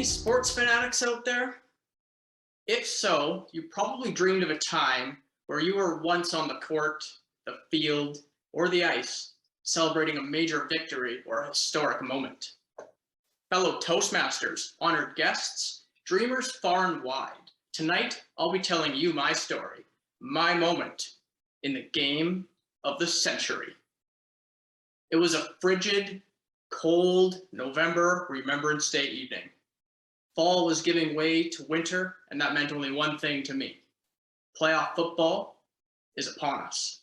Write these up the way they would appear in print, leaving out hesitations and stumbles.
sports fanatics out there? If so, you probably dreamed of a time where you were once on the court, the field, or the ice, celebrating a major victory or a historic moment. Fellow Toastmasters, honored guests, dreamers far and wide, tonight I'll be telling you my story, my moment in the game of the century. It was a frigid, cold November Remembrance Day evening. Fall was giving way to winter, and that meant only one thing to me. Playoff football is upon us.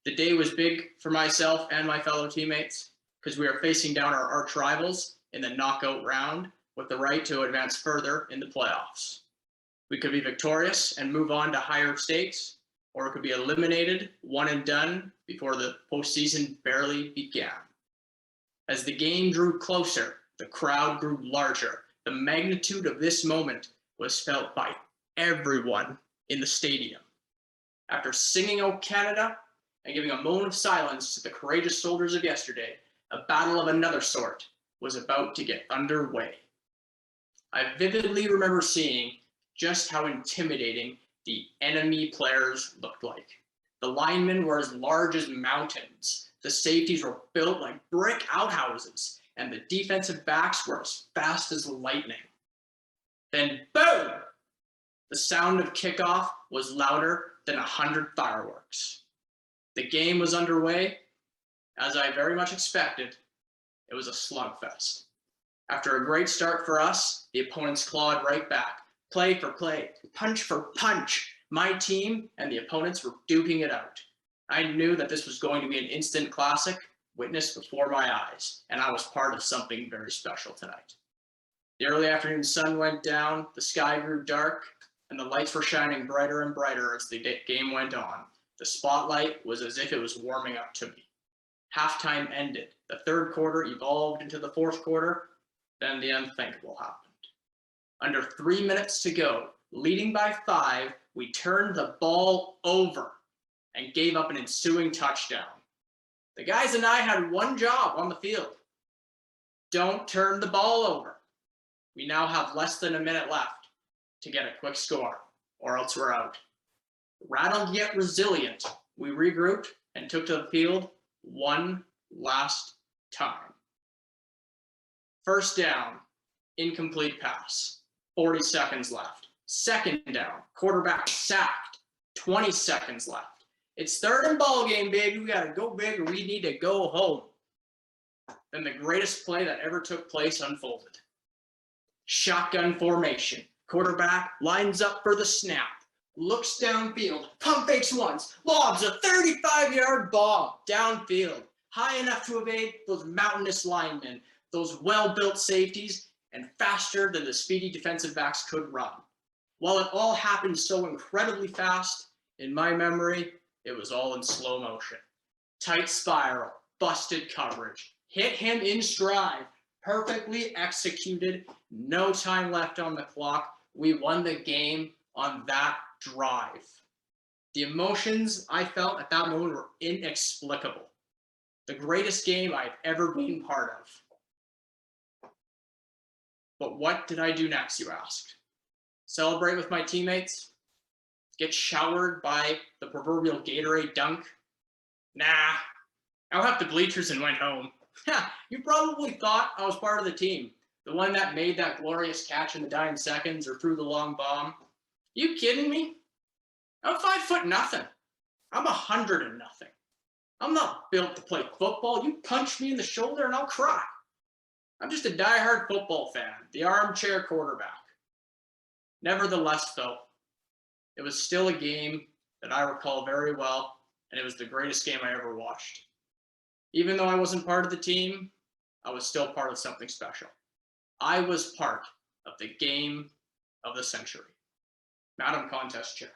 The day was big for myself and my fellow teammates because we are facing down our arch rivals in the knockout round with the right to advance further in the playoffs. We could be victorious and move on to higher stakes, or it could be eliminated, one and done, before the postseason barely began. As the game drew closer, the crowd grew larger. The magnitude of this moment was felt by everyone in the stadium. After singing "O Canada" and giving a moment of silence to the courageous soldiers of yesterday, a battle of another sort was about to get underway. I vividly remember seeing just how intimidating the enemy players looked like. The linemen were as large as mountains. The safeties were built like brick outhouses, and the defensive backs were as fast as lightning. Then boom! The sound of kickoff was louder than 100 fireworks. The game was underway. As I very much expected, it was a slugfest. After a great start for us, the opponents clawed right back. Play for play, punch for punch. My team and the opponents were duking it out. I knew that this was going to be an instant classic, witnessed before my eyes, and I was part of something very special tonight. The early afternoon sun went down, the sky grew dark, and the lights were shining brighter and brighter as the game went on. The spotlight was as if it was warming up to me. Halftime ended. The third quarter evolved into the fourth quarter. Then the unthinkable happened. Under 3 minutes to go, leading by 5, we turned the ball over and gave up an ensuing touchdown. The guys and I had one job on the field. Don't turn the ball over. We now have less than a minute left to get a quick score, or else we're out. Rattled yet resilient, we regrouped and took to the field one last time. First down, incomplete pass, 40 seconds left. Second down, quarterback sacked, 20 seconds left. It's third and ball game, baby. We got to go big or we need to go home. Then the greatest play that ever took place unfolded. Shotgun formation. Quarterback lines up for the snap, looks downfield, pump fakes once, lobs a 35-yard bomb downfield, high enough to evade those mountainous linemen, those well-built safeties, and faster than the speedy defensive backs could run. While it all happened so incredibly fast, in my memory, it was all in slow motion. Tight spiral, busted coverage, hit him in stride, perfectly executed, no time left on the clock. We won the game on that drive. The emotions I felt at that moment were inexplicable. The greatest game I've ever been part of. But what did I do next, you asked? Celebrate with my teammates? Get showered by the proverbial Gatorade dunk? Nah, I left the bleachers and went home. You probably thought I was part of the team, the one that made that glorious catch in the dying seconds or threw the long bomb. You kidding me? I'm 5'0". I'm 100 and nothing. I'm not built to play football. You punch me in the shoulder and I'll cry. I'm just a diehard football fan, the armchair quarterback. Nevertheless, though, it was still a game that I recall very well, and it was the greatest game I ever watched. Even though I wasn't part of the team, I was still part of something special. I was part of the game of the century. Madam Contest Chair.